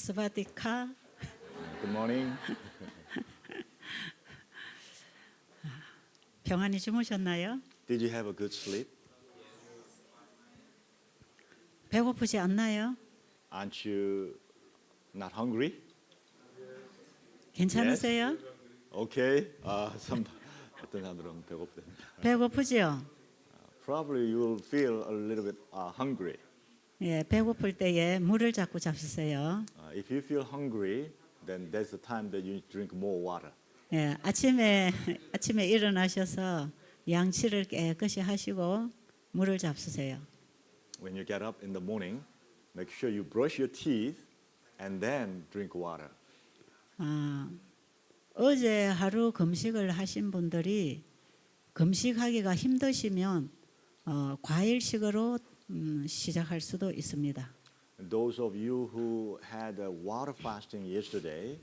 스바디카. Good morning. 평안히 주무셨나요? Did you have a good sleep? 배고프지 않나요? Aren't you not hungry? 괜찮으세요? Okay. 어떤 사람들은 배고프답니다. 배고프지요? Probably you will feel a little bit hungry. 예, 배고플 때에 물을 자꾸 잡수세요. If you feel hungry, then that's the time that you drink more water. 예, 아침에 일어나셔서 양치를 깨끗이 하시고 물을 잡수세요. When you get up in the morning, make sure you brush your teeth and then drink water. 어제 하루 금식을 하신 분들이 금식하기가 힘드시면 과일식으로 시작할 수도 있습니다. And those of you who had a water fasting yesterday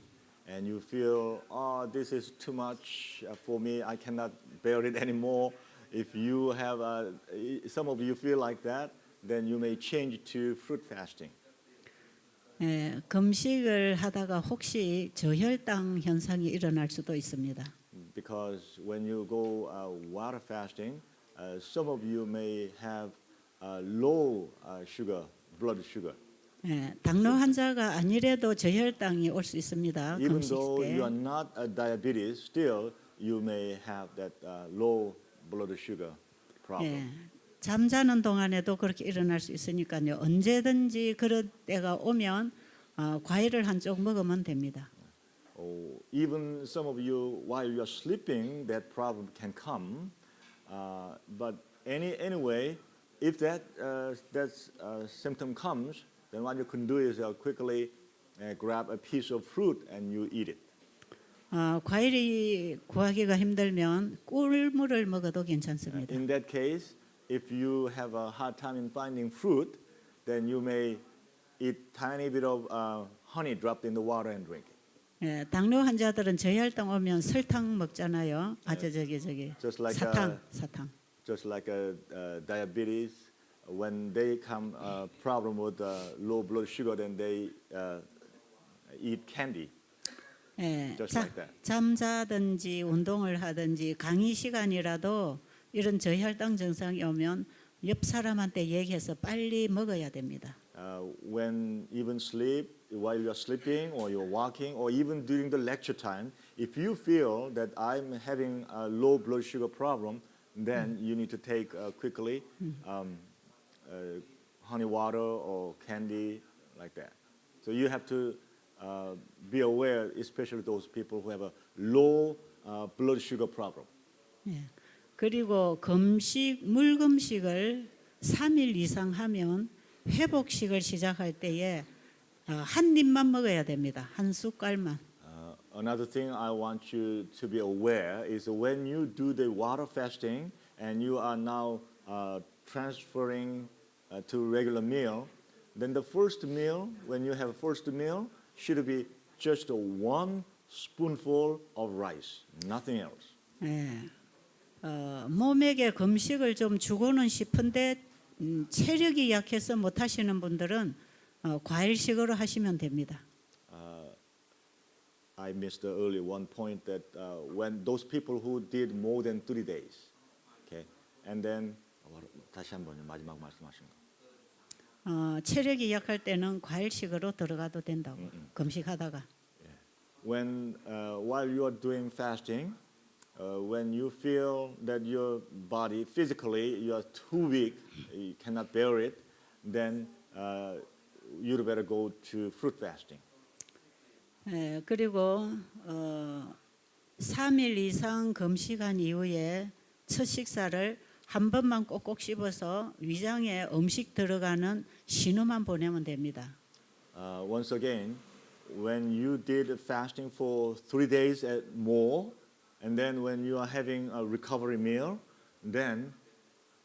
and you feel, oh, this is too much for me, I cannot bear it anymore. If you have, some of you feel like that, then you may change to fruit fasting. 예, 금식을 하다가 혹시 저혈당 현상이 일어날 수도 있습니다. Because when you go water fasting, some of you may have low sugar, blood sugar. 예, 당뇨 환자가 아니래도 저혈당이 올 수 있습니다. Even 금식 though 때. you are not a diabetes, still you may have that low blood sugar problem. 예, 잠자는 동안에도 그렇게 일어날 수 있으니까요. 언제든지 그런 때가 오면 과일을 한쪽 먹으면 됩니다. Even some of you, while you are sleeping, that problem can come. But anyway, if that symptom comes, then what you can do is quickly grab a piece of fruit and you eat it. 과일이 구하기가 힘들면 꿀물을 먹어도 괜찮습니다. In that case, if you have a hard time in finding fruit, then you may eat tiny bit of honey dropped in the water and drink it. 예, 당뇨 환자들은 저혈당 오면 설탕 먹잖아요. 저기 Just like 사탕. just like diabetes, when they come problem with low blood sugar, then they eat candy. 예, Just like that. 잠자든지 운동을 하든지 강의 시간이라도 이런 저혈당 증상이 오면 옆 사람한테 얘기해서 빨리 먹어야 됩니다. When even sleep, while you are sleeping or you're walking, or even during the lecture time, if you feel that I'm having a low blood sugar problem, then you need to take quickly honey water or candy like that. So you have to be aware, especially those people who have a low blood sugar problem. 예. 그리고 물금식을 3일 이상 하면 회복식을 시작할 때에 한 입만 먹어야 됩니다. 한 숟갈만. Another thing I want you to be aware is when you do the water fasting and you are now transferring to regular meal, then the first meal, when you have a first meal, should be just one spoonful of rice, nothing else. 예. 몸에게 금식을 좀 주고는 싶은데 체력이 약해서 못 하시는 분들은 과일식으로 하시면 됩니다. I missed earlier one point that when those people who did more than 3 days, okay, and then 다시 한번요 마지막 말씀하신 거. 체력이 약할 때는 과일식으로 들어가도 된다고 금식하다가. When while you are doing fasting, when you feel that your body physically you are too weak, you cannot bear it, then you'd better go to fruit fasting. 예, 그리고 3일 이상 금식한 이후에 첫 식사를 한 번만 꼭꼭 씹어서 위장에 음식 들어가는 신호만 보내면 됩니다. Once again, when you did fasting for 3 days and more, and then when you are having a recovery meal, then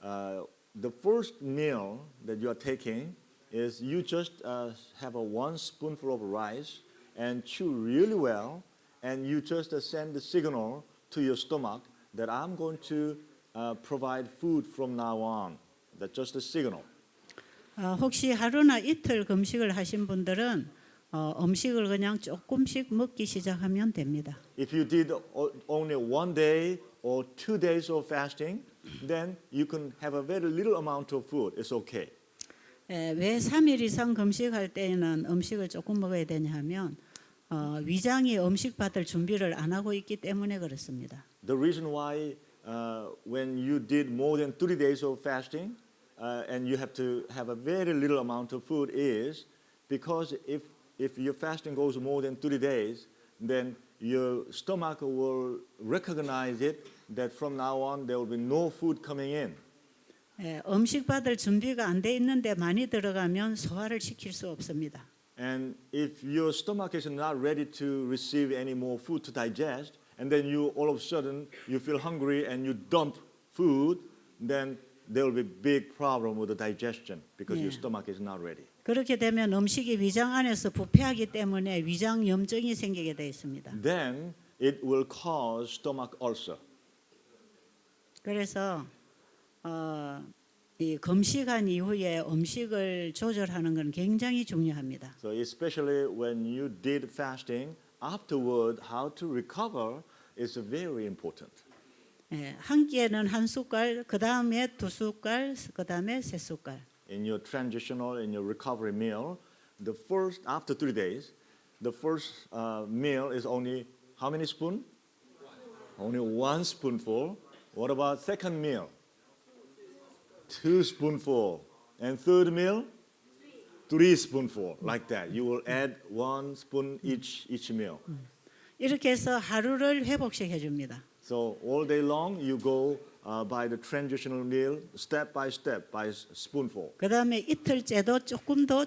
the first meal that you are taking is you just have a 1 spoonful of rice and chew really well, and you just send the signal to your stomach that I'm going to provide food from now on. That's just a signal. 혹시 하루나 이틀 금식을 하신 분들은 음식을 그냥 조금씩 먹기 시작하면 됩니다. If you did only 1 day or 2 days of fasting, then you can have a very little amount of food. It's okay. 왜 3일 이상 금식할 때에는 음식을 조금 먹어야 되냐 하면 위장이 음식 받을 준비를 안 하고 있기 때문에 그렇습니다. The reason why when you did more than 3 days of fasting and you have to have a very little amount of food is because if your fasting goes more than 3 days, then your stomach will recognize it that from now on there will be no food coming in. 음식 받을 준비가 안 돼 있는데 많이 들어가면 소화를 시킬 수 없습니다. And if your stomach is not ready to receive any more food to digest, and then you all of a sudden you feel hungry and you dump food, then there will be big problem with the digestion because your Yeah. stomach is not ready. 그렇게 되면 음식이 위장 안에서 부패하기 때문에 위장 염증이 생기게 되어 있습니다. Then it will cause stomach ulcer. 그래서 이 금식한 이후에 음식을 조절하는 건 굉장히 중요합니다. So especially when you did fasting, afterward how to recover is very important. 한 끼에는 한 숟갈, 그 다음에 두 숟갈, 그 다음에 세 숟갈. In your transitional, in your recovery meal, the first after 3 days, the first meal is only how many spoon? Only 1 spoonful. What about second meal? 2 spoonful. And third meal? 3 spoonful. Like that. You will add 1 spoon each meal. 이렇게 해서 하루를 회복시켜 줍니다. So all day long you go by the transitional meal, step by spoonful. 그 다음에 이틀째도 조금 더.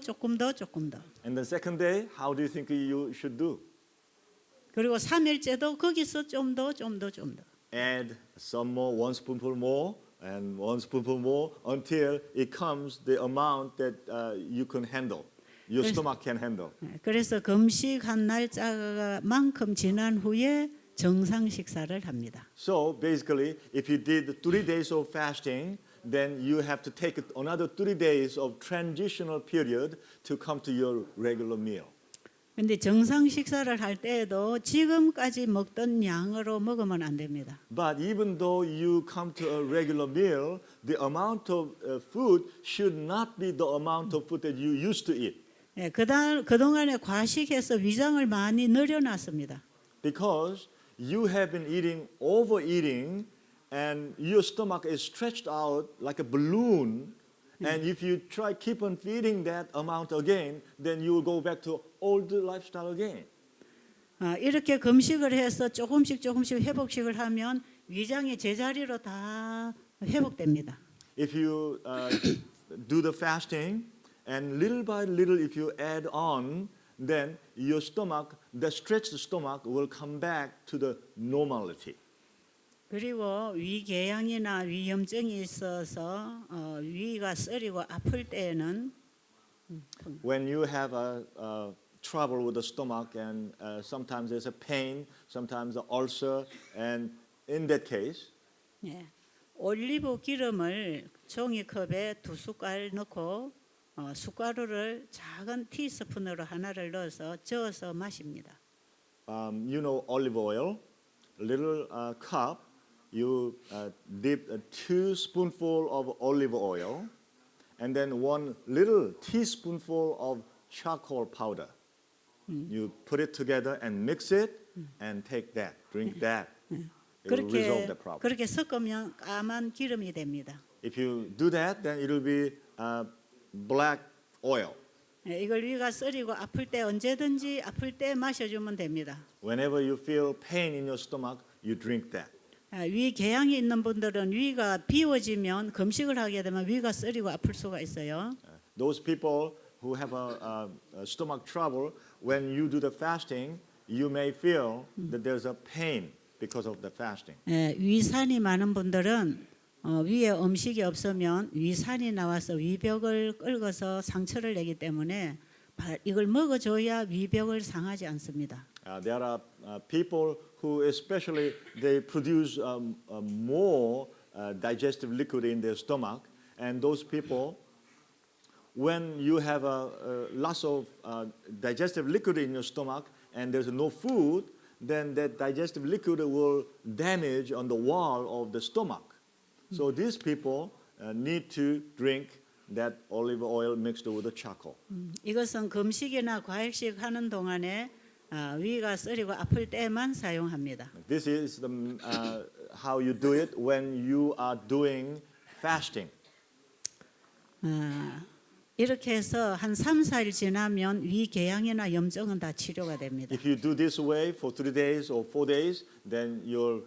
And the second day, how do you think you should do? 그리고 3일째도 거기서 좀 더. Add some more, 1 spoonful more, and 1 spoonful more until it comes the amount that you can handle, your Yes. stomach can handle. 그래서 금식한 날짜만큼 지난 후에 정상 식사를 합니다. So basically, if you did 3 days of fasting, then you have to take another 3 days of transitional period to come to your regular meal. 근데 정상 식사를 할 때에도 지금까지 먹던 양으로 먹으면 안 됩니다. But even though you come to a regular meal, the amount of food should not be the amount of food that you used to eat. 그동안에 과식해서 위장을 많이 늘여놨습니다. Because you have been overeating, and your stomach is stretched out like a balloon. And if you keep on feeding that amount again, then you will go back to old lifestyle again. 이렇게 금식을 해서 조금씩 회복식을 하면 위장이 제자리로 다 회복됩니다. If you do the fasting, and little by little, if you add on, then your stomach, the stretched stomach, will come back to the normality. 그리고 위궤양이나 위염증이 있어서 위가 쓰리고 아플 때에는 When you have a trouble with the stomach, and sometimes there's a pain, sometimes an ulcer, and in that case, 올리브 기름을 종이컵에 2숟갈 넣고 숟가루를 작은 티스푼으로 하나를 넣어서 저어서 마십니다. you know olive oil, little cup, you dip 2 spoonful of olive oil, and then 1 little teaspoonful of charcoal powder. You put it together and mix it, and take that, drink that. It will resolve the problem. 그렇게 섞으면 까만 기름이 됩니다. If you do that, then it will be black oil. 이걸 위가 쓰리고 아플 때 언제든지 아플 때 마셔주면 됩니다. Whenever you feel pain in your stomach, you drink that. 위 궤양이 있는 분들은 위가 비워지면 금식을 하게 되면 위가 쓰리고 아플 수가 있어요. Those people who have a stomach trouble, when you do the fasting, you may feel that there's a pain because of the fasting. 위산이 많은 분들은 위에 음식이 없으면 위산이 나와서 위벽을 긁어서 상처를 내기 때문에 이걸 먹어줘야 위벽을 상하지 않습니다. There are people who especially they produce more digestive liquid in their stomach, and those people, when you have a loss of digestive liquid in your stomach and there's no food, then that digestive liquid will damage on the wall of the stomach. So these people need to drink that olive oil mixed with the charcoal. 이것은 금식이나 과일식 하는 동안에 위가 쓰리고 아플 때만 사용합니다. This is how you do it when you are doing fasting. 이렇게 해서 한 3, 4일 지나면 위 궤양이나 염증은 다 치료가 됩니다. If you do this way for 3 days or 4 days, then your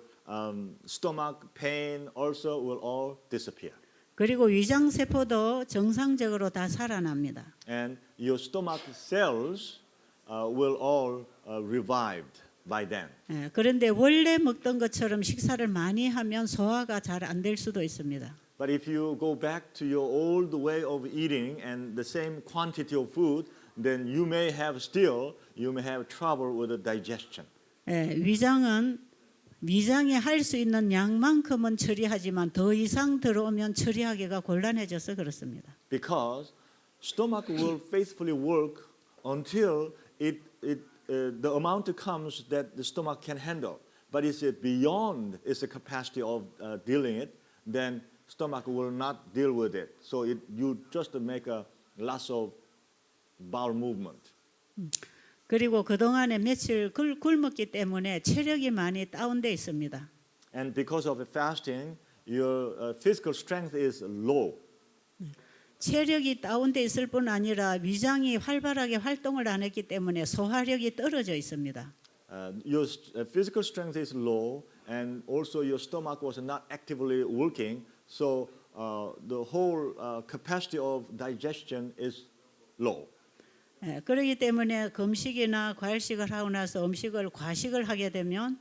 stomach pain also will all disappear. 그리고 위장 세포도 정상적으로 다 살아납니다. And your stomach cells will all revived by then. 그런데 원래 먹던 것처럼 식사를 많이 하면 소화가 잘 안 될 수도 있습니다. But if you go back to your old way of eating and the same quantity of food, then you may have trouble with the digestion. 위장이 할 수 있는 양만큼은 처리하지만 더 이상 들어오면 처리하기가 곤란해져서 그렇습니다. Because stomach will faithfully work until the amount comes that the stomach can handle. But if it's beyond its capacity of dealing it, then stomach will not deal with it. So you just make a loss of bowel movement. 그리고 그동안에 며칠 굶었기 때문에 체력이 많이 다운돼 있습니다. And because of the fasting, your physical strength is low. 체력이 다운돼 있을 뿐 아니라 위장이 활발하게 활동을 안 했기 때문에 소화력이 떨어져 있습니다. Your physical strength is low, and also your stomach was not actively working, so the whole capacity of digestion is low. 그렇기 때문에 금식이나 과일식을 하고 나서 과식을 하게 되면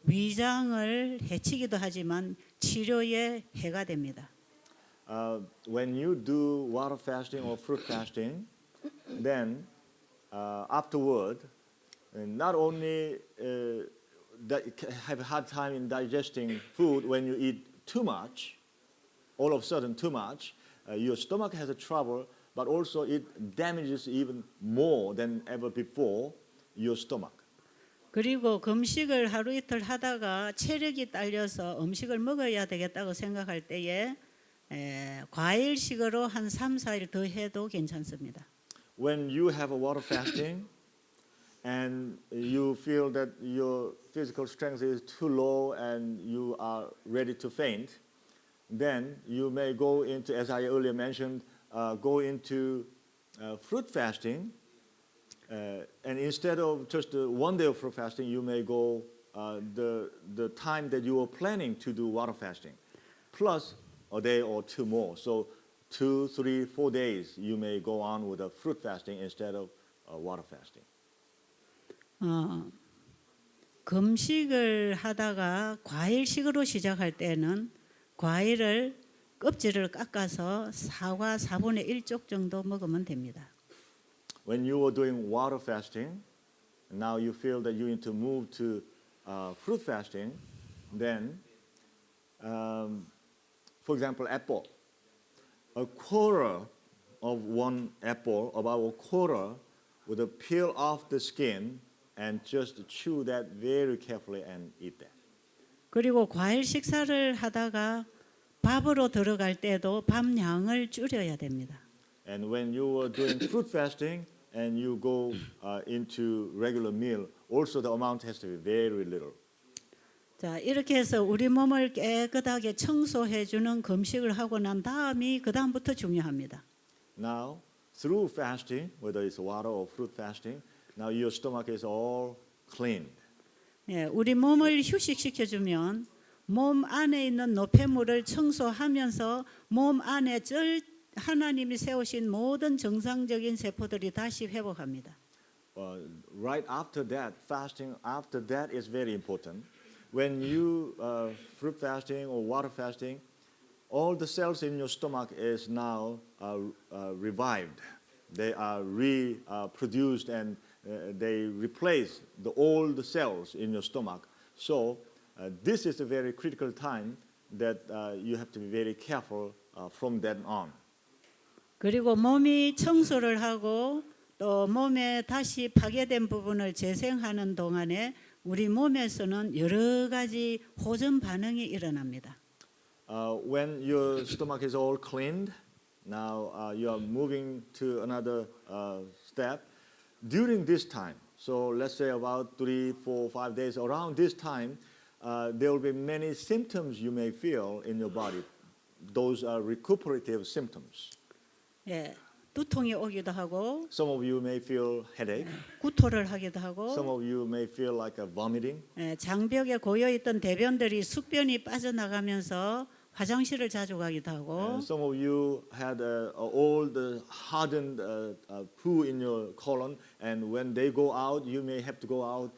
위장을 해치기도 하지만 치료에 해가 됩니다. When you do water fasting or fruit fasting, then afterward, not only have a hard time in digesting food when you eat too much, all of a sudden too much, your stomach has a trouble, but also it damages even more than ever before your stomach. 그리고 금식을 하루 이틀 하다가 체력이 딸려서 음식을 먹어야 되겠다고 생각할 때에 과일식으로 한 3, 4일 더 해도 괜찮습니다. When you have a water fasting and you feel that your physical strength is too low and you are ready to faint, then you may go into, as I earlier mentioned, go into fruit fasting, and instead of just one day of fruit fasting, you may go the time that you were planning to do water fasting, plus a day or two more. So 2, 3, 4 days you may go on with a fruit fasting instead of water fasting. 금식을 하다가 과일식으로 시작할 때는 과일을 껍질을 깎아서 사과 4분의 1쪽 정도 먹으면 됩니다. When you were doing water fasting, now you feel that you need to move to fruit fasting, then, for example, apple. A quarter of one apple, about a quarter, with a peel off the skin and just chew that very carefully and eat that. 그리고 과일 식사를 하다가 밥으로 들어갈 때도 밥 양을 줄여야 됩니다. And when you are doing fruit fasting and you go into regular meal, also the amount has to be very little. 자, 이렇게 해서 우리 몸을 깨끗하게 청소해 주는 금식을 하고 난 다음이 그다음부터 중요합니다. Now, through fasting, whether it's water or fruit fasting, now your stomach is all cleaned. 우리 몸을 휴식시켜 주면 몸 안에 있는 노폐물을 청소하면서 몸 안에 하나님이 세우신 모든 정상적인 세포들이 다시 회복합니다. Right after that, fasting after that is very important. When you fruit fasting or water fasting, all the cells in your stomach is now revived. They are reproduced and they replace the old cells in your stomach. So this is a very critical time that you have to be very careful from then on. 그리고 몸이 청소를 하고 또 몸에 다시 파괴된 부분을 재생하는 동안에 우리 몸에서는 여러 가지 호전 반응이 일어납니다. When your stomach is all cleaned, now you are moving to another step. During this time, so let's say about 3, 4, 5 days, around this time, there will be many symptoms you may feel in your body. Those are recuperative symptoms. 예, 두통이 오기도 하고 Some of you may feel headache. 구토를 하기도 Some 하고 of you may feel like a vomiting. 예, 장벽에 고여 있던 대변들이 숙변이 빠져나가면서 화장실을 자주 가기도 하고 And some of you had old hardened poo in your colon, and when they go out, you may have to go out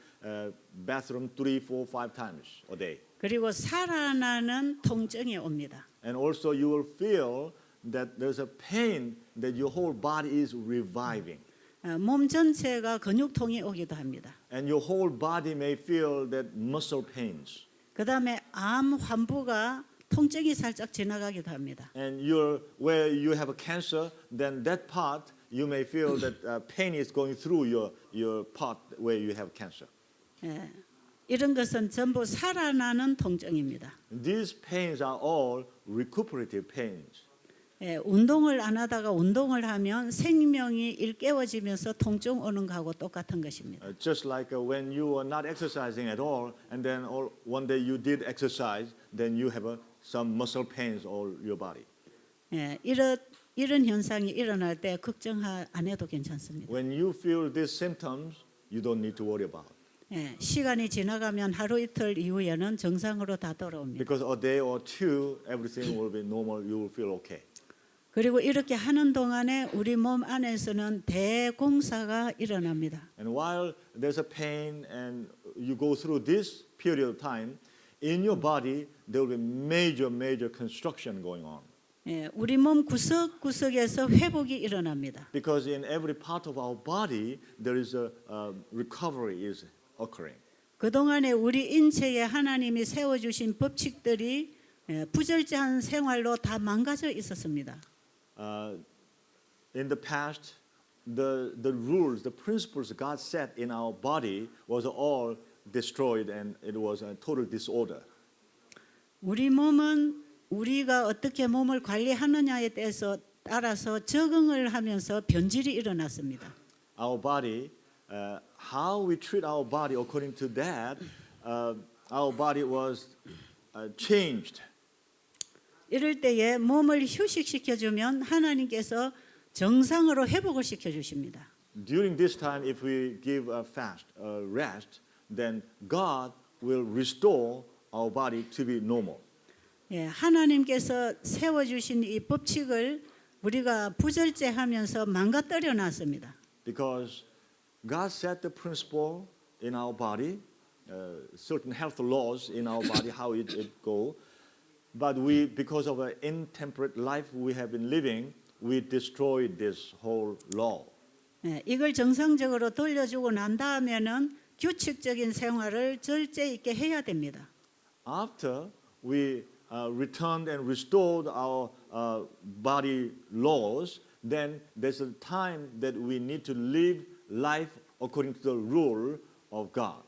bathroom 3, 4, 5 times a day. 그리고 살아나는 통증이 옵니다. And also you will feel that there's a pain that your whole body is reviving. 몸 전체가 근육통이 오기도 합니다. And your whole body may feel that muscle pains. 그다음에 암 환부가 통증이 살짝 지나가기도 합니다. And where you have a cancer, then that part you may feel that pain is going through your part where you have cancer. 예, 이런 것은 전부 살아나는 통증입니다. These pains are all recuperative pains. 예, 운동을 안 하다가 운동을 하면 생명이 일깨워지면서 통증 오는 거하고 똑같은 것입니다. Just like when you are not exercising at all, and then one day you did exercise, then you have some muscle pains all your body. 예, 이런 현상이 일어날 때 걱정 안 해도 괜찮습니다. When you feel these symptoms, you don't need to worry about. 예, 시간이 지나가면 하루 이틀 이후에는 정상으로 다 돌아옵니다. Because a day or two, everything will be normal. You will feel okay. 그리고 이렇게 하는 동안에 우리 몸 안에서는 대공사가 일어납니다. And while there's a pain and you go through this period of time, in your body there will be major construction going on. 예, 우리 몸 구석구석에서 회복이 일어납니다. Because in every part of our body there is a recovery is occurring. 그동안에 우리 인체에 하나님이 세워주신 법칙들이 부절제한 생활로 다 망가져 있었습니다. In the past, the rules, the principles God set in our body was all destroyed, and it was a total disorder. 우리 몸은 우리가 어떻게 몸을 관리하느냐에 따라서 적응을 하면서 변질이 일어났습니다. Our body, how we treat our body according to that, our body was changed. 이럴 때에 몸을 휴식시켜주면 하나님께서 정상으로 회복을 시켜주십니다. During this time, if we give a fast, rest, then God will restore our body to be normal. 예, 하나님께서 세워주신 이 법칙을 우리가 부절제하면서 망가뜨려 놨습니다. Because God set the principle in our body, certain health laws in our body, how it go. But we, because of an intemperate life we have been living, we destroyed this whole law. 예, 이걸 정상적으로 돌려주고 난 다음에는 규칙적인 생활을 절제 있게 해야 됩니다. After we returned and restored our body laws, then there's a time that we need to live life according to the rule of God.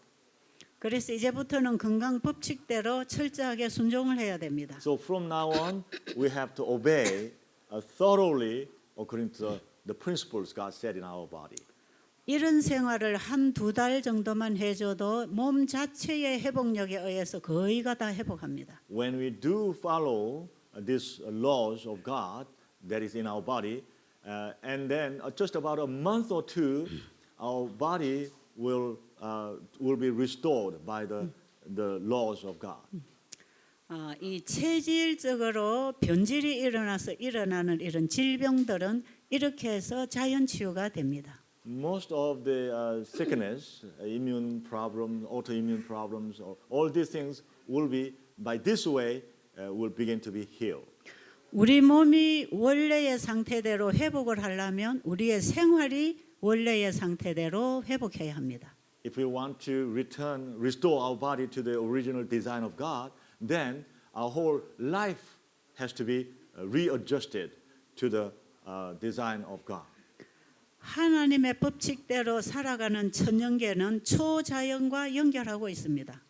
그래서 이제부터는 건강 법칙대로 철저하게 순종을 해야 됩니다. So from now on, we have to obey thoroughly according to the principles God set in our body. 이런 생활을 한 두 달 정도만 해줘도 몸 자체의 회복력에 의해서 거의가 다 회복합니다. When we do follow these laws of God that is in our body, and then just about a month or two, our body will be restored by the laws of God. 이 체질적으로 변질이 일어나서 일어나는 이런 질병들은 이렇게 해서 자연 치유가 됩니다. Most of the sickness, immune problems, autoimmune problems, all these things will be by this way will begin to be healed. 우리 몸이 원래의 상태대로 회복을 하려면 우리의 생활이 원래의 상태대로 회복해야 합니다. If we want to restore our body to the original design of God, then our whole life has to be readjusted to the design of God. 하나님의 법칙대로 살아가는 천연계는 초자연과 연결하고 있습니다.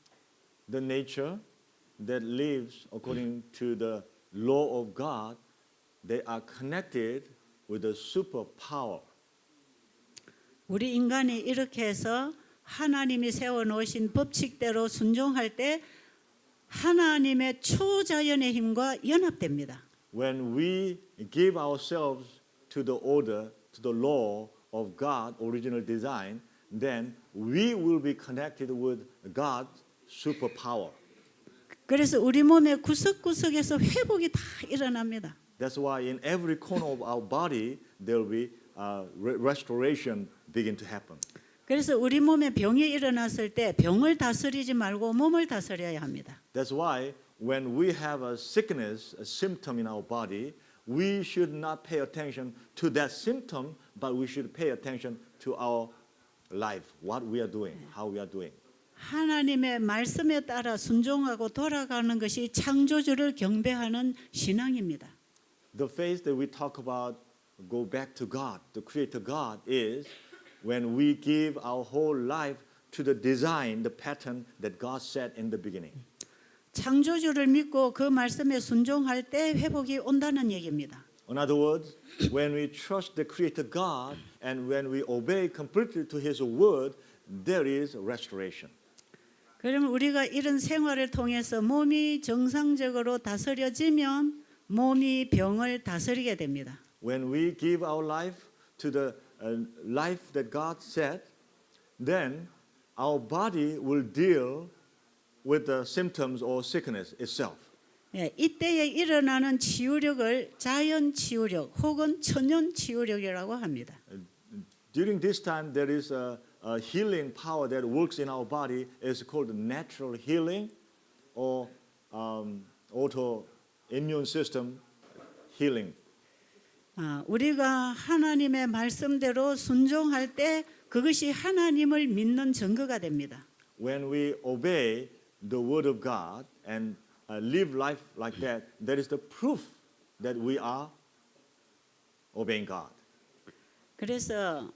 The nature that lives according to the law of God, they are connected with the superpower. 우리 인간이 이렇게 해서 하나님이 세워놓으신 법칙대로 순종할 때 하나님의 초자연의 힘과 연합됩니다. When we give ourselves to the order, to the law of God, original design, then we will be connected with God's superpower. 그래서 우리 몸의 구석구석에서 회복이 다 일어납니다. That's why in every corner of our body there will be restoration begin to happen. 그래서 우리 몸에 병이 일어났을 때 병을 다스리지 말고 몸을 다스려야 합니다. That's why when we have a sickness, a symptom in our body, we should not pay attention to that symptom, but we should pay attention to our life, what we are doing, how we are doing. 하나님의 말씀에 따라 순종하고 돌아가는 것이 창조주를 경배하는 신앙입니다. The faith that we talk about, go back to God, the Creator God, is when we give our whole life to the design, the pattern that God set in the beginning. 창조주를 믿고 그 말씀에 순종할 때 회복이 온다는 얘기입니다. In other words, when we trust the Creator God and when we obey completely to His word, there is restoration. 그러면 우리가 이런 생활을 통해서 몸이 정상적으로 다스려지면 몸이 병을 다스리게 됩니다. When we give our life to the life that God set, then our body will deal with the symptoms or sickness itself. 예, 이때에 일어나는 치유력을 자연 치유력 혹은 천연 치유력이라고 합니다. During this time, there is a healing power that works in our body. It's called natural healing or autoimmune system healing. 우리가 하나님의 말씀대로 순종할 때 그것이 하나님을 믿는 증거가 됩니다. When we obey the word of God and live life like that, that is the proof that we are obeying God. 그래서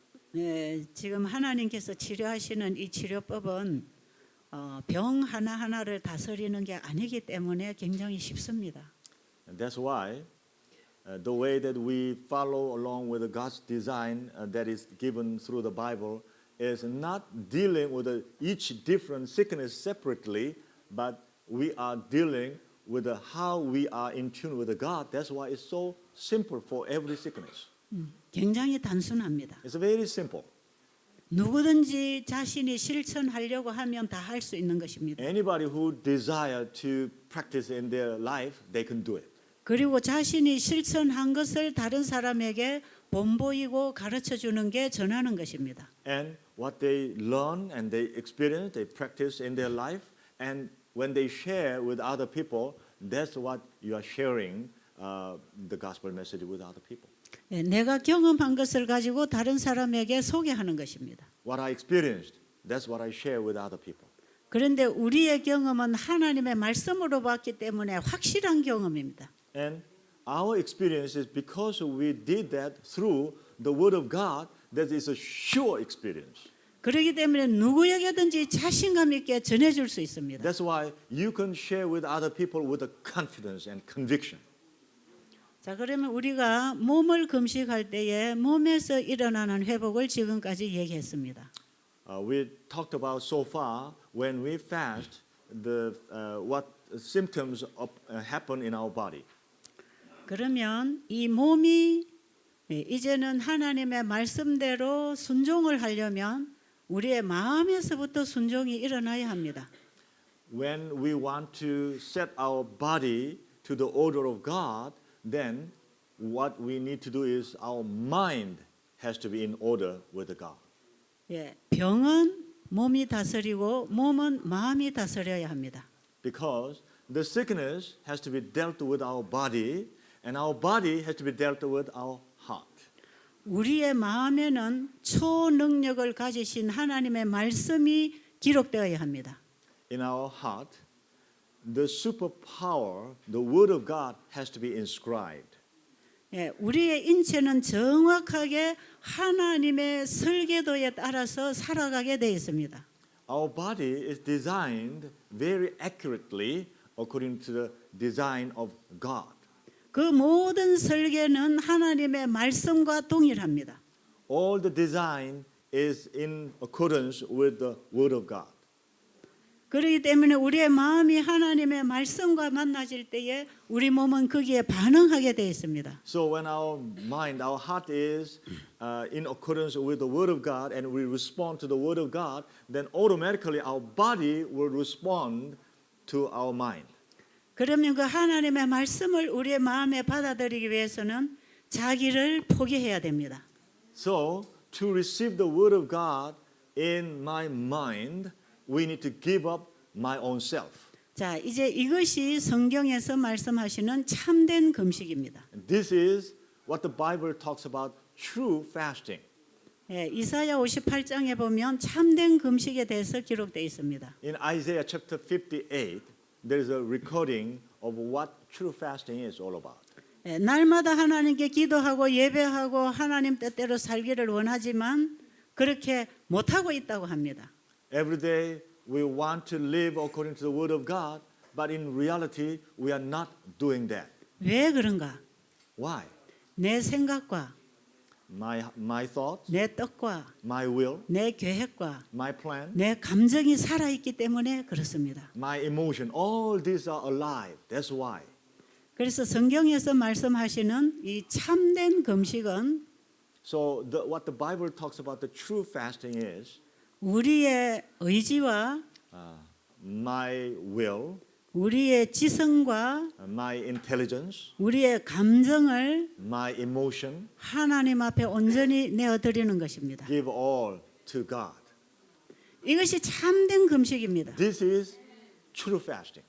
지금 하나님께서 치료하시는 이 치료법은 병 하나하나를 다스리는 게 아니기 때문에 굉장히 쉽습니다. And that's why the way that we follow along with God's design that is given through the Bible is not dealing with each different sickness separately, but we are dealing with how we are in tune with God. That's why it's so simple for every sickness. 굉장히 단순합니다. It's very simple. 누구든지 자신이 실천하려고 하면 다 할 수 있는 것입니다. Anybody who desire to practice in their life, they can do it. 그리고 자신이 실천한 것을 다른 사람에게 본보이고 가르쳐 주는 게 전하는 것입니다. And what they learn and they experience, they practice in their life, and when they share with other people, that's what you are sharing the gospel message with other people. 내가 경험한 것을 가지고 다른 사람에게 소개하는 것입니다. What I experienced, that's what I share with other people. 그런데 우리의 경험은 하나님의 말씀으로 봤기 때문에 확실한 경험입니다. And our experience is because we did that through the word of God, that is a sure experience. 그렇기 때문에 누구에게든지 자신감 있게 전해줄 수 있습니다. That's why you can share with other people with a confidence and conviction. 자, 그러면 우리가 몸을 금식할 때에 몸에서 일어나는 회복을 지금까지 얘기했습니다. We talked about so far when we fast, what symptoms happen in our body. 그러면 이 몸이 이제는 하나님의 말씀대로 순종을 하려면 우리의 마음에서부터 순종이 일어나야 합니다. When we want to set our body to the order of God, then what we need to do is our mind has to be in order with God. 예, 병은 몸이 다스리고 몸은 마음이 다스려야 합니다. Because the sickness has to be dealt with our body, and our body has to be dealt with our heart. 우리의 마음에는 초능력을 가지신 하나님의 말씀이 기록되어야 합니다. In our heart, the superpower, the word of God has to be inscribed. 예, 우리의 인체는 정확하게 하나님의 설계도에 따라서 살아가게 되어 있습니다. Our body is designed very accurately according to the design of God. 그 모든 설계는 하나님의 말씀과 동일합니다. All the design is in accordance with the Word of God. 그렇기 때문에 우리의 마음이 하나님의 말씀과 만나질 때에 우리 몸은 거기에 반응하게 되어 있습니다. So when our mind, our heart is in accordance with the Word of God and we respond to the Word of God, then automatically our body will respond to our mind. 그러면 그 하나님의 말씀을 우리의 마음에 받아들이기 위해서는 자기를 포기해야 됩니다. So to receive the Word of God in my mind, we need to give up my own self. 자, 이제 이것이 성경에서 말씀하시는 참된 금식입니다. And this is what the Bible talks about true fasting. 예, 이사야 58장에 보면 참된 금식에 대해서 기록되어 있습니다. In Isaiah chapter 58, there is a recording of what true fasting is all about. 예, 날마다 하나님께 기도하고 예배하고 하나님 뜻대로 살기를 원하지만 그렇게 못하고 있다고 합니다. Every day we want to live according to the Word of God, but in reality we are not doing that. 왜 그런가? Why? 내 생각과 My thoughts, 내 뜻과 my will, 내 계획과 my plan, 내 감정이 살아있기 때문에 그렇습니다. my emotion, all these are alive. That's why. 그래서 성경에서 말씀하시는 이 참된 금식은 So what the Bible talks about the true fasting is 우리의 의지와 my will, 우리의 지성과 my intelligence, 우리의 감정을 my emotion, 하나님 앞에 온전히 내어드리는 것입니다. give all to God. 이것이 참된 금식입니다. This is true fasting.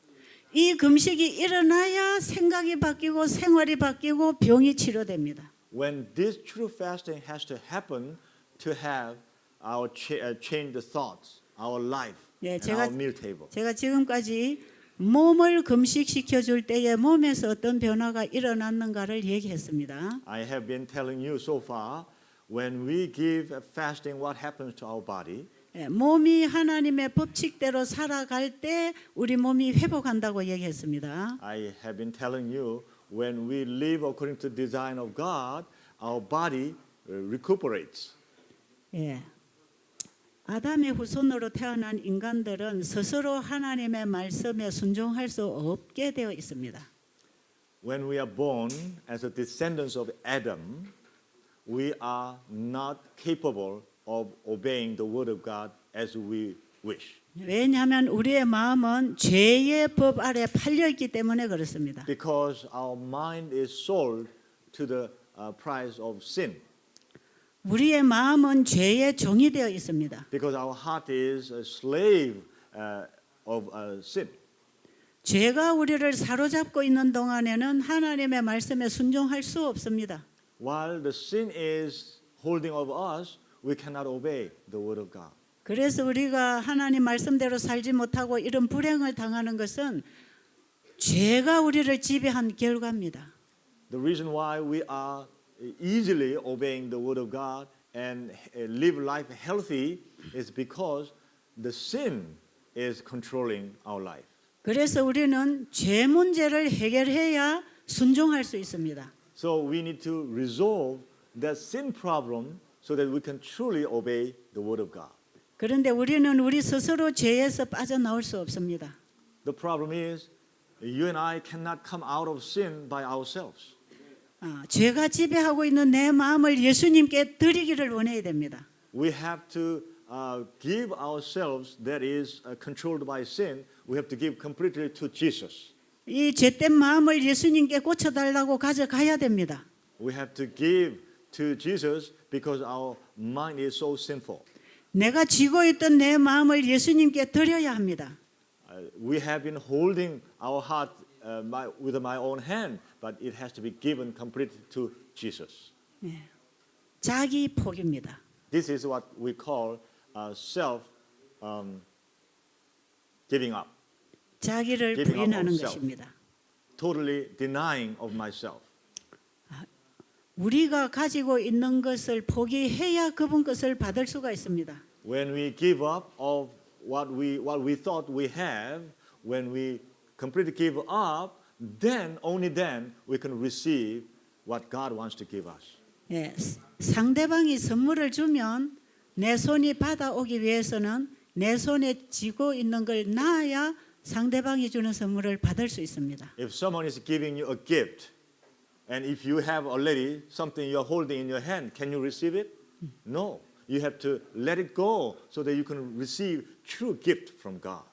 이 금식이 일어나야 생각이 바뀌고 생활이 바뀌고 병이 치료됩니다. When this true fasting has to happen to have our change the thoughts, our life, 예, and our meal table. 제가 지금까지 몸을 금식시켜 줄 때에 몸에서 어떤 변화가 일어났는가를 얘기했습니다. I have been telling you so far, when we give fasting, what happens to our body? 예, 몸이 하나님의 법칙대로 살아갈 때 우리 몸이 회복한다고 얘기했습니다. I have been telling you, when we live according to the design of God, our body recuperates. 예. 아담의 후손으로 태어난 인간들은 스스로 하나님의 말씀에 순종할 수 없게 되어 있습니다. When we are born as a descendants of Adam, we are not capable of obeying the word of God as we wish. 왜냐하면 우리의 마음은 죄의 법 아래 팔려 있기 때문에 그렇습니다. Because our mind is sold to the price of sin. 우리의 마음은 죄의 종이 되어 있습니다. Because our heart is a slave of sin. 죄가 우리를 사로잡고 있는 동안에는 하나님의 말씀에 순종할 수 없습니다. While the sin is holding of us, we cannot obey the word of God. 그래서 우리가 하나님 말씀대로 살지 못하고 이런 불행을 당하는 것은 죄가 우리를 지배한 결과입니다. The reason why we are easily obeying the word of God and live life healthy is because the sin is controlling our life. 그래서 우리는 죄 문제를 해결해야 순종할 수 있습니다. So we need to resolve that sin problem so that we can truly obey the word of God. 그런데 우리는 우리 스스로 죄에서 빠져나올 수 없습니다. The problem is you and I cannot come out of sin by ourselves. 죄가 지배하고 있는 내 마음을 예수님께 드리기를 원해야 됩니다. We have to give ourselves that is controlled by sin. We have to give completely to Jesus. 이 죄된 마음을 예수님께 고쳐달라고 가져가야 됩니다. We have to give to Jesus because our mind is so sinful. 내가 쥐고 있던 내 마음을 예수님께 드려야 합니다. We have been holding our heart with my own hand, but it has to be given completely to Jesus. 자기 포기입니다. This is what we call self giving up, 자기를 Giving up 부인하는 of self. 것입니다. totally denying of myself. 우리가 가지고 있는 것을 포기해야 그분 것을 받을 수가 있습니다. When we give up of what we thought we have, when we completely give up, then only then we can receive what God wants to give us. 예, 상대방이 선물을 주면 내 손이 받아오기 위해서는 내 손에 쥐고 있는 걸 놔야 상대방이 주는 선물을 받을 수 있습니다. If someone is giving you a gift, and if you have already something you're holding in your hand, can you receive it? No. You have to let it go so that you can receive true gift from God.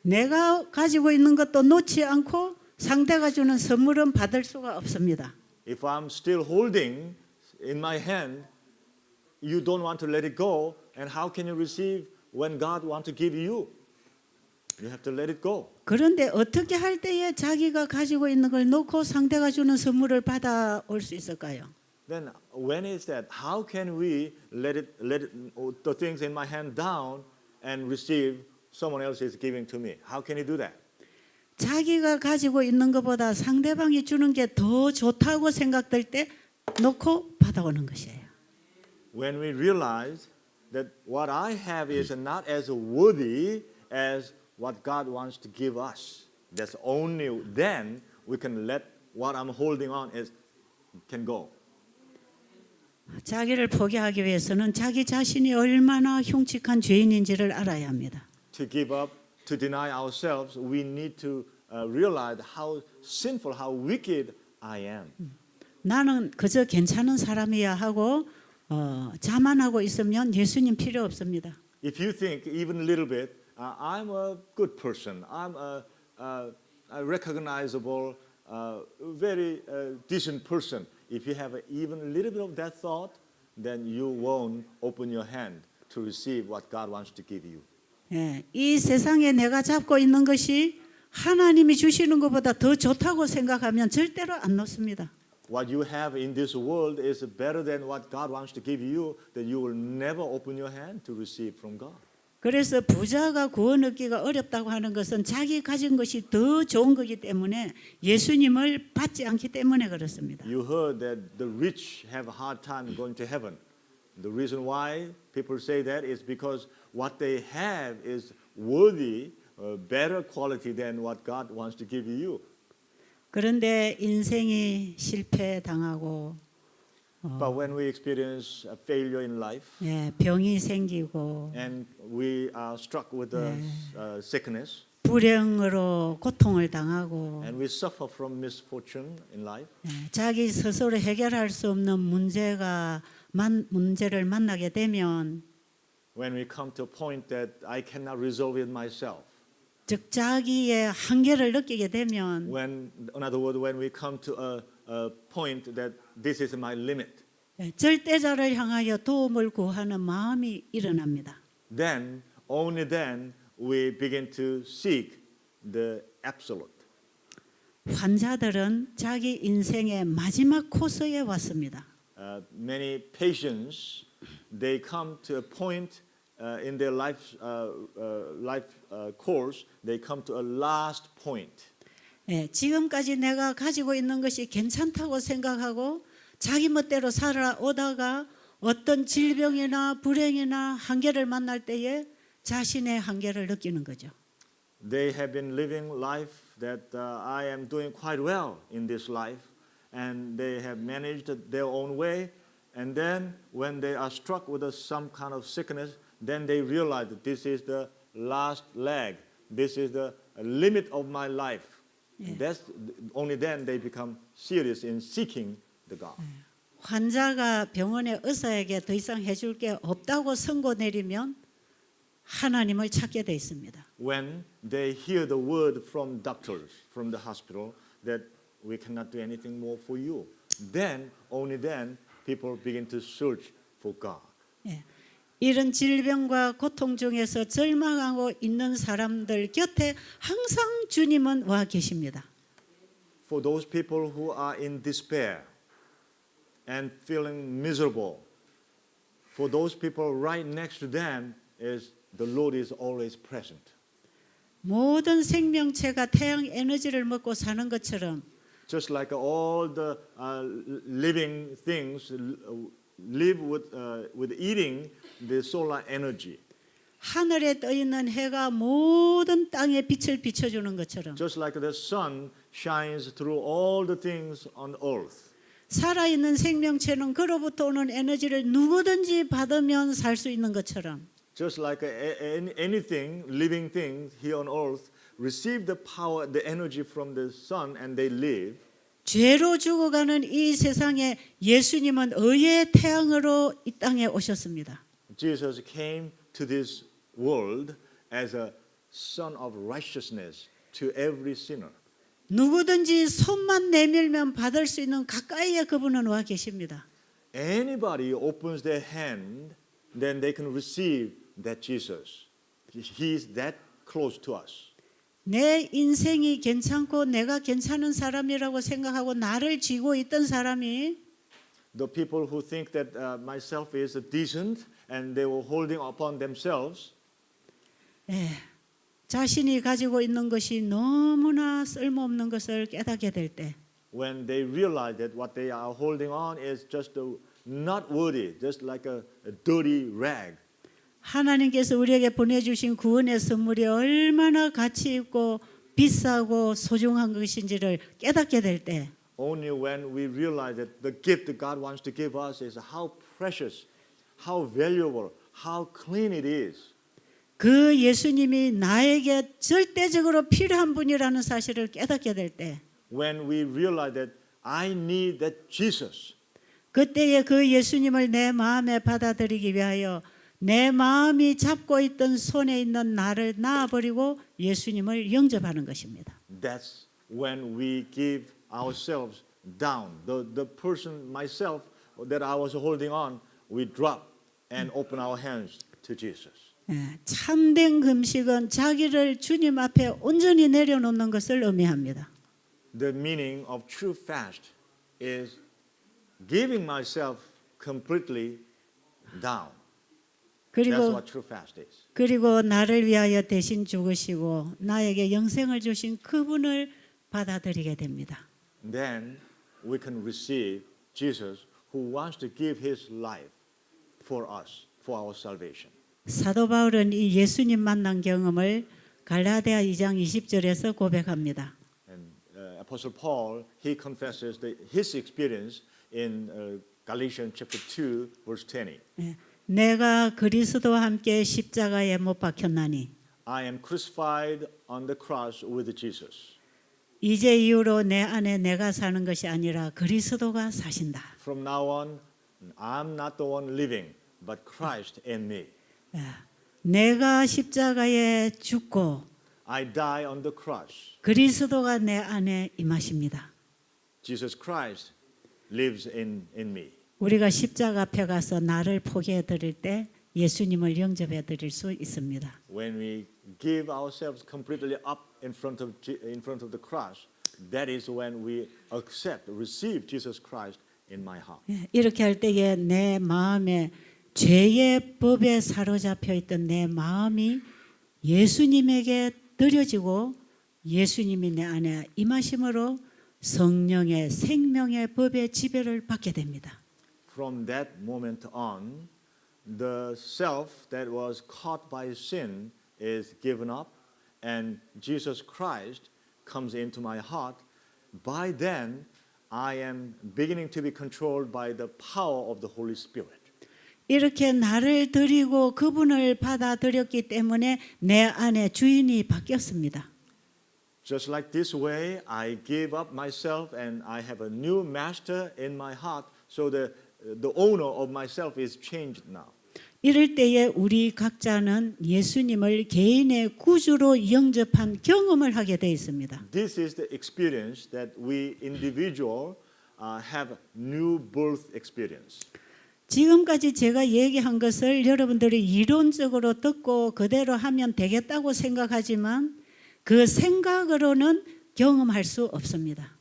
내가 가지고 있는 것도 놓지 않고 상대가 주는 선물은 받을 수가 없습니다. If I'm still holding in my hand, you don't want to let it go, and how can you receive when God wants to give you? You have to let it go. 그런데 어떻게 할 때에 자기가 가지고 있는 걸 놓고 상대가 주는 선물을 받아올 수 있을까요? Then when is that? How can we let the things in my hand down and receive someone else is giving to me? How can you do that? 자기가 가지고 있는 것보다 상대방이 주는 게 더 좋다고 생각될 때 놓고 받아오는 것이에요. When we realize that what I have is not as worthy as what God wants to give us, that's only then we can let what I'm holding on can go. 자기를 포기하기 위해서는 자기 자신이 얼마나 흉측한 죄인인지를 알아야 합니다. To give up, to deny ourselves, we need to realize how sinful, how wicked I am. 나는 그저 괜찮은 사람이야 하고 자만하고 있으면 예수님 필요 없습니다. If you think even a little bit, I'm a good person, I'm a recognizable, very decent person. If you have even a little bit of that thought, then you won't open your hand to receive what God wants to give you. 예, 이 세상에 내가 잡고 있는 것이 하나님이 주시는 것보다 더 좋다고 생각하면 절대로 안 놓습니다. What you have in this world is better than what God wants to give you, then you will never open your hand to receive from God. 그래서 부자가 구원 얻기가 어렵다고 하는 것은 자기 가진 것이 더 좋은 거기 때문에 예수님을 받지 않기 때문에 그렇습니다. You heard that the rich have a hard time going to heaven. The reason why people say that is because what they have is worthy, better quality than what God wants to give you. 그런데 인생이 실패당하고 But when we experience a failure in life 예, 병이 생기고 and we are struck with a sickness 불행으로 고통을 당하고 and we suffer from misfortune in life, 예, 자기 스스로 해결할 수 없는 문제를 만나게 되면 when we come to a point that I cannot resolve it myself, 즉 자기의 한계를 느끼게 되면 when, in other words, when we come to a point that this is my limit, 예, 절대자를 향하여 도움을 구하는 마음이 일어납니다. then, only then, we begin to seek the absolute. 환자들은 자기 인생의 마지막 코스에 왔습니다. Many patients, they come to a point in their life course, they come to a last point. 예, 지금까지 내가 가지고 있는 것이 괜찮다고 생각하고 자기 멋대로 살아오다가 어떤 질병이나 불행이나 한계를 만날 때에 자신의 한계를 느끼는 거죠. They have been living life that I am doing quite well in this life, and they have managed their own way. And then when they are struck with some kind of sickness, then they realize that this is the last leg. This is the limit of my life. Yeah. That's only then they become serious in seeking the God. 환자가 병원의 의사에게 더 이상 해줄 게 없다고 선고 내리면 하나님을 찾게 돼 있습니다. When they hear the word from doctors, from the hospital, that we cannot do anything more for you, then, only then, people begin to search for God. 예, 이런 질병과 고통 중에서 절망하고 있는 사람들 곁에 항상 주님은 와 계십니다. For those people who are in despair and feeling miserable, for those people right next to them is the Lord is always present. 모든 생명체가 태양 에너지를 먹고 사는 것처럼 just like all the living things live with eating the solar energy. 하늘에 떠 있는 해가 모든 땅에 빛을 비춰주는 것처럼 Just like the sun shines through all the things on earth. 살아있는 생명체는 그로부터 오는 에너지를 누구든지 받으면 살 수 있는 것처럼 Just like anything, living thing here on earth, receive the power, the energy from the sun and they live. 죄로 죽어가는 이 세상에 예수님은 의의 태양으로 이 땅에 오셨습니다. Jesus came to this world as a son of righteousness to every sinner. 누구든지 손만 내밀면 받을 수 있는 가까이에 그분은 와 계십니다. Anybody opens their hand, then they can receive that Jesus. He is that close to us. 내 인생이 괜찮고 내가 괜찮은 사람이라고 생각하고 나를 쥐고 있던 사람이 The people who think that myself is decent and they were holding upon themselves, 자신이 가지고 있는 것이 너무나 쓸모없는 것을 깨닫게 될 때 when they realize that what they are holding on is just not worthy, just like a dirty rag. 하나님께서 우리에게 보내주신 구원의 선물이 얼마나 가치 있고 비싸고 소중한 것인지를 깨닫게 될 때 Only when we realize that the gift that God wants to give us is how precious, how valuable, how clean it is. 그 예수님이 나에게 절대적으로 필요한 분이라는 사실을 깨닫게 될 때 When we realize that I need that Jesus, 그때에 그 예수님을 내 마음에 받아들이기 위하여 내 마음이 잡고 있던 손에 있는 나를 놔버리고 예수님을 영접하는 것입니다. that's when we give ourselves down. The person, myself, that I was holding on, we drop and open our hands to Jesus. 참된 금식은 자기를 주님 앞에 온전히 내려놓는 것을 의미합니다. The meaning of true fast is giving myself completely down. That's what true fast is. 그리고 나를 위하여 대신 죽으시고 나에게 영생을 주신 그분을 받아들이게 됩니다. Then we can receive Jesus who wants to give his life for us, for our salvation. 사도 바울은 이 예수님 만난 경험을 갈라디아 2장 20절에서 고백합니다. And Apostle Paul, he confesses his experience in Galatians chapter 2 verse 20. 내가 그리스도와 함께 십자가에 못 박혔나니 I am crucified on the cross with Jesus. 이제 이후로 내 안에 내가 사는 것이 아니라 그리스도가 사신다. From now on, I'm not the one living, but Christ in me. 내가 십자가에 죽고 I die on the cross. 그리스도가 내 안에 임하십니다. Jesus Christ lives in me. 우리가 십자가 앞에 가서 나를 포기해 드릴 때 예수님을 영접해 드릴 수 있습니다. When we give ourselves completely up in front of the cross, that is when we receive Jesus Christ in my heart. 이렇게 할 때에 내 마음에 죄의 법에 사로잡혀 있던 내 마음이 예수님에게 드려지고 예수님이 내 안에 임하심으로 성령의 생명의 법의 지배를 받게 됩니다. From that moment on, the self that was caught by sin is given up, and Jesus Christ comes into my heart. By then, I am beginning to be controlled by the power of the Holy Spirit. 이렇게 나를 드리고 그분을 받아들였기 때문에 내 안에 주인이 바뀌었습니다. Just like this way, I give up myself and I have a new master in my heart, so the owner of myself is changed now. 이럴 때에 우리 각자는 예수님을 개인의 구주로 영접한 경험을 하게 되어 있습니다. This is the experience that we individual have new birth experience. 지금까지 제가 얘기한 것을 여러분들이 이론적으로 듣고 그대로 하면 되겠다고 생각하지만 그 생각으로는 경험할 수 없습니다.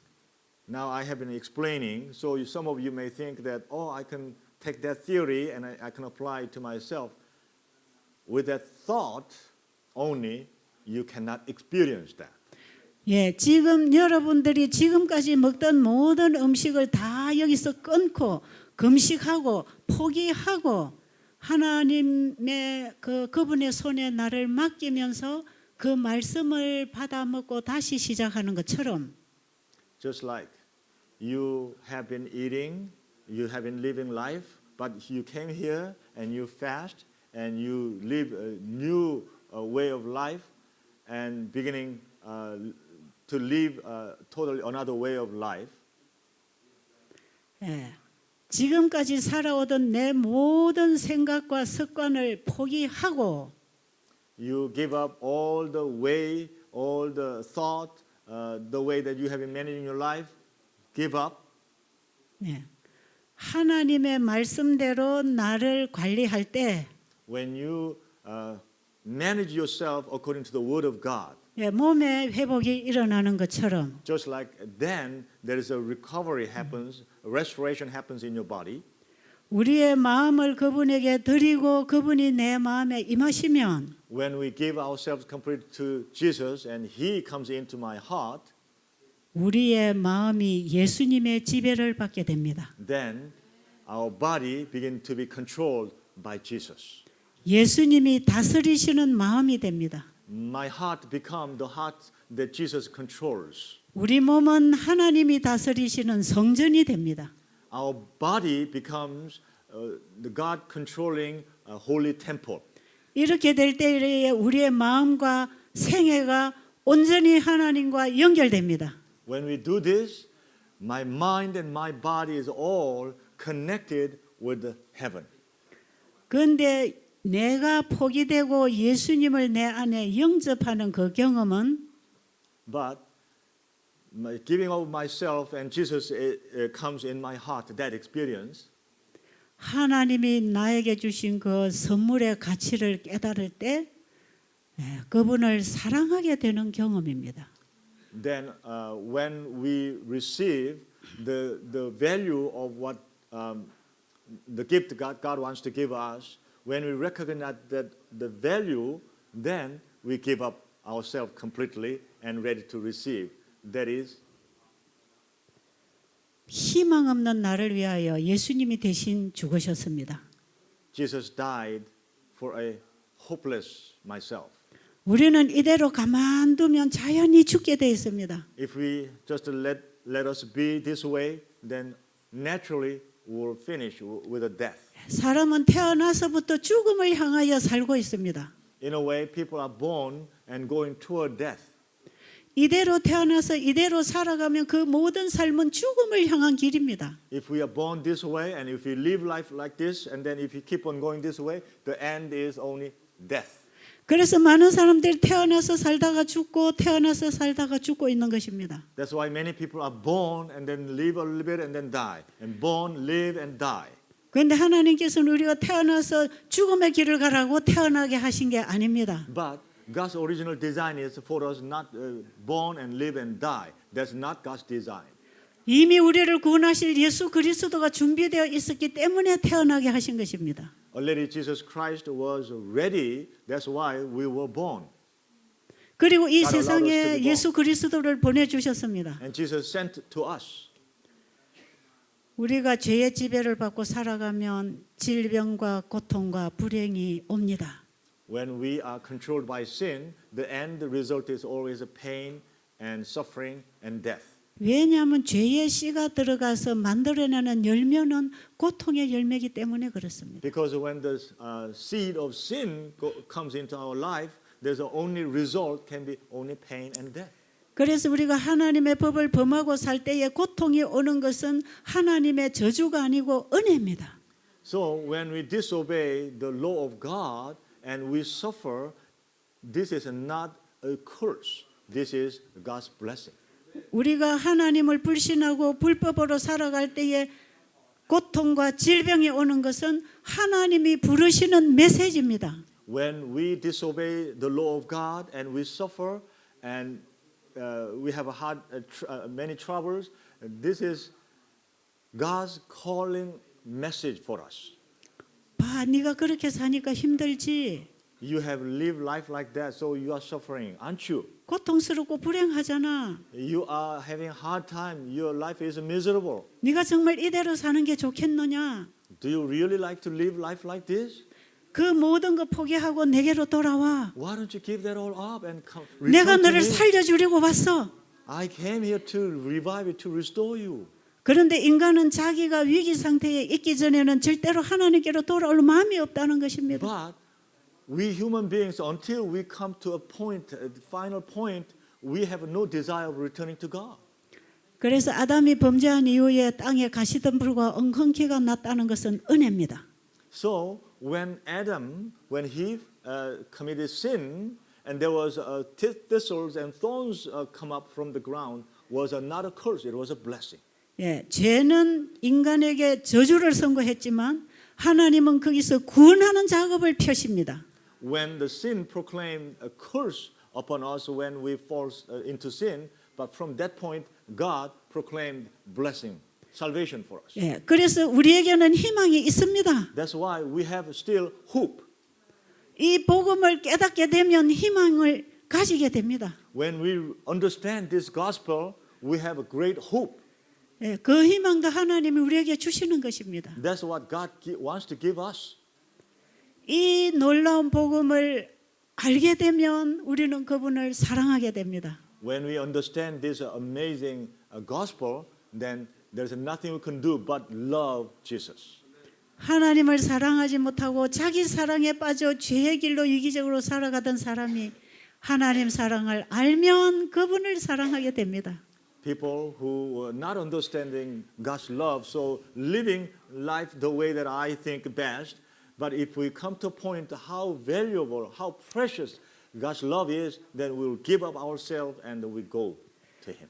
Now I have been explaining, so some of you may think that, I can take that theory and I can apply it to myself. With that thought only, you cannot experience that. 예, 지금 여러분들이 지금까지 먹던 모든 음식을 다 여기서 끊고 금식하고 포기하고 하나님의 그분의 손에 나를 맡기면서 그 말씀을 받아 먹고 다시 시작하는 것처럼 Just like you have been eating, you have been living life, but you came here and you fast and you live a new way of life and beginning to live totally another way of life. 예, 지금까지 살아오던 내 모든 생각과 습관을 포기하고 You give up all the way, all the thought, the way that you have been managing your life. Give up. 예, 하나님의 말씀대로 나를 관리할 때 When you manage yourself according to the word of God, 예, 몸의 회복이 일어나는 것처럼 just like then there is a recovery happens, a restoration happens in your body. 우리의 마음을 그분에게 드리고 그분이 내 마음에 임하시면 When we give ourselves completely to Jesus and He comes into my heart, 우리의 마음이 예수님의 지배를 받게 됩니다. then our body begin to be controlled by Jesus. 예수님이 다스리시는 마음이 됩니다. My heart become the heart that Jesus controls. 우리 몸은 하나님이 다스리시는 성전이 됩니다. Our body becomes the God controlling holy temple. 이렇게 될 때에 우리의 마음과 생애가 온전히 하나님과 연결됩니다. When we do this, my mind and my body is all connected with heaven. 그런데 내가 포기되고 예수님을 내 안에 영접하는 그 경험은 But my giving of myself and Jesus comes in my heart, that experience. 하나님이 나에게 주신 그 선물의 가치를 깨달을 때 그분을 사랑하게 되는 경험입니다. Then when we receive the value of what the gift God wants to give us, when we recognize that the value, then we give up ourselves completely and ready to receive. That is, 희망 없는 나를 위하여 예수님이 대신 죽으셨습니다. Jesus died for a hopeless myself. 우리는 이대로 가만두면 자연히 죽게 되어 있습니다. If we just let us be this way, then naturally we will finish with a death. 사람은 태어나서부터 죽음을 향하여 살고 있습니다. In a way, people are born and going toward death. 이대로 태어나서 이대로 살아가면 그 모든 삶은 죽음을 향한 길입니다. If we are born this way and if we live life like this and then if we keep on going this way, the end is only death. 그래서 많은 사람들이 태어나서 살다가 죽고 태어나서 살다가 죽고 있는 것입니다. That's why many people are born and then live a little bit and then die. And born, live and die. 그런데 하나님께서는 우리가 태어나서 죽음의 길을 가라고 태어나게 하신 게 아닙니다. But God's original design is for us not born and live and die. That's not God's design. 이미 우리를 구원하실 예수 그리스도가 준비되어 있었기 때문에 태어나게 하신 것입니다. Already Jesus Christ was ready. That's why we were born. 그리고 이 God allowed us to 세상에 be born. 예수 그리스도를 보내주셨습니다. And Jesus sent to us. 우리가 죄의 지배를 받고 살아가면 질병과 고통과 불행이 옵니다. When we are controlled by sin, the end result is always pain and suffering and death. 왜냐하면 죄의 씨가 들어가서 만들어내는 열매는 고통의 열매이기 때문에 그렇습니다. Because when the seed of sin comes into our life, there's the only result can be only pain and death. 그래서 우리가 하나님의 법을 범하고 살 때에 고통이 오는 것은 하나님의 저주가 아니고 은혜입니다. So when we disobey the law of God and we suffer, this is not a curse. This is God's blessing. 우리가 하나님을 불신하고 불법으로 살아갈 때에 고통과 질병이 오는 것은 하나님이 부르시는 메시지입니다. When we disobey the law of God and we suffer and we have many troubles, this is God's calling message for us. 봐, 네가 그렇게 사니까 힘들지. You have lived life like that, so you are suffering, aren't you? 고통스럽고 불행하잖아. You are having a hard time. Your life is miserable. 네가 정말 이대로 사는 게 좋겠느냐? Do you really like to live life like this? 그 모든 거 포기하고 내게로 돌아와. Why don't you give that all up and come, 내가 return to 너를 me? 살려주려고 왔어. I came here to revive you, to restore you. 그런데 인간은 자기가 위기 상태에 있기 전에는 절대로 하나님께로 돌아올 마음이 없다는 것입니다. But we human beings, until we come to a point, a final point, we have no desire of returning to God. 그래서 아담이 범죄한 이후에 땅에 가시덤불과 엉겅퀴가 났다는 것은 은혜입니다. So when Eve committed sin, and there was thistles and thorns come up from the ground, was not a curse; it was a blessing. 예, 죄는 인간에게 저주를 선고했지만 하나님은 거기서 구원하는 작업을 펴십니다. When the sin proclaimed a curse upon us when we fall into sin, but from that point, God proclaimed blessing, salvation for us. 예, 그래서 우리에게는 희망이 있습니다. That's why we have still hope. 이 복음을 깨닫게 되면 희망을 가지게 됩니다. When we understand this gospel, we have a great hope. 예, 그 희망도 하나님이 우리에게 주시는 것입니다. That's what God wants to give us. 이 놀라운 복음을 알게 되면 우리는 그분을 사랑하게 됩니다. When we understand this amazing gospel, then there's nothing we can do but love Jesus. 하나님을 사랑하지 못하고 자기 사랑에 빠져 죄의 길로 이기적으로 살아가던 사람이 하나님 사랑을 알면 그분을 사랑하게 됩니다. People who were not understanding God's love, so living life the way that I think best. But if we come to a point how valuable, how precious God's love is, then we will give up ourselves and we go to Him.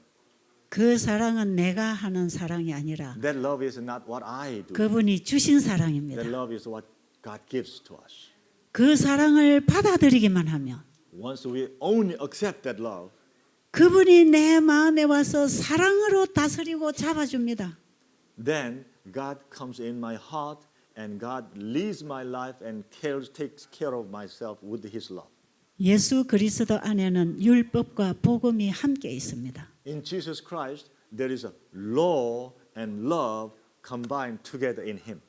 그 사랑은 내가 하는 사랑이 아니라 That love is not what I do. 그분이 주신 사랑입니다. That love is what God gives to us. 그 사랑을 받아들이기만 하면 Once we only accept that love, 그분이 내 마음에 와서 사랑으로 다스리고 잡아줍니다. then God comes in my heart and God leads my life and takes care of myself with His love. 예수 그리스도 안에는 율법과 복음이 함께 있습니다. In Jesus Christ, there is a law and love combined together in Him.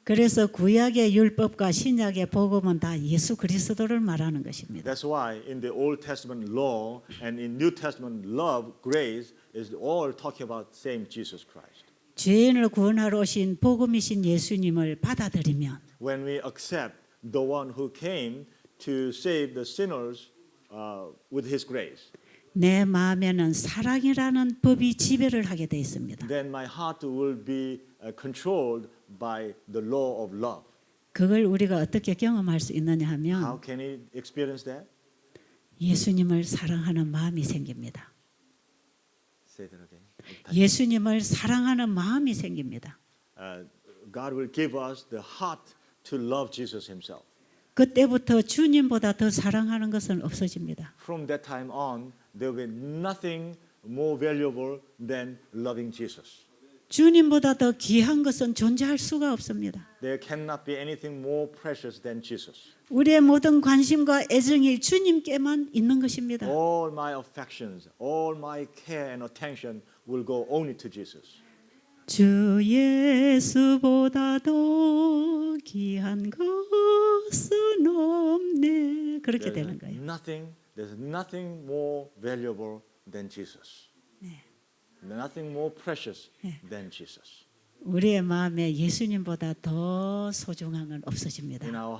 그래서 구약의 율법과 신약의 복음은 다 예수 그리스도를 말하는 것입니다. That's why in the Old Testament law and in New Testament love, grace is all talking about same Jesus Christ. 죄인을 구원하러 오신 복음이신 예수님을 받아들이면 When we accept the one who came to save the sinners with His grace, 내 마음에는 사랑이라는 법이 지배를 하게 돼 있습니다. then my heart will be controlled by the law of love. 그걸 우리가 어떻게 경험할 수 있느냐 하면 How can we experience that? 예수님을 사랑하는 마음이 생깁니다. Say that again. 예수님을 사랑하는 마음이 생깁니다. God will give us the heart to love Jesus Himself. 그때부터 주님보다 더 사랑하는 것은 없어집니다. From that time on, there will be nothing more valuable than loving Jesus. 주님보다 더 귀한 것은 존재할 수가 없습니다. There cannot be anything more precious than Jesus. 우리의 모든 관심과 애정이 주님께만 있는 것입니다. All my affections, all my care and attention will go only to Jesus. 주 예수보다 더 귀한 것은 없네. 그렇게 되는 거예요. There's nothing more valuable than Jesus. Nothing more precious than Jesus. 우리의 마음에 예수님보다 더 소중한 건 없어집니다. In our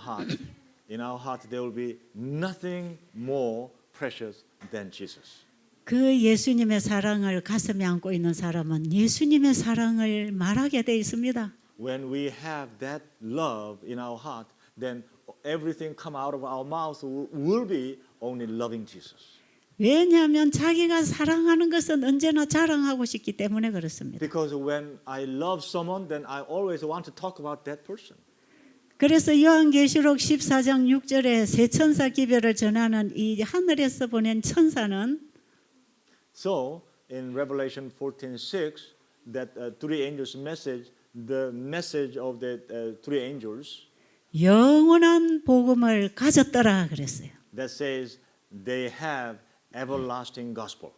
heart, there will be nothing more precious than Jesus. 그 예수님의 사랑을 가슴에 안고 있는 사람은 예수님의 사랑을 말하게 돼 있습니다. When we have that love in our heart, then everything come out of our mouth will be only loving Jesus. 왜냐하면 자기가 사랑하는 것은 언제나 자랑하고 싶기 때문에 그렇습니다. Because when I love someone, then I always want to talk about that person. 그래서 요한계시록 14장 6절에 세 천사 기별을 전하는 이 하늘에서 보낸 천사는 So in Revelation 14:6, that three angels' message, the message of the three angels, 영원한 복음을 가졌더라 그랬어요. that says they have everlasting gospel.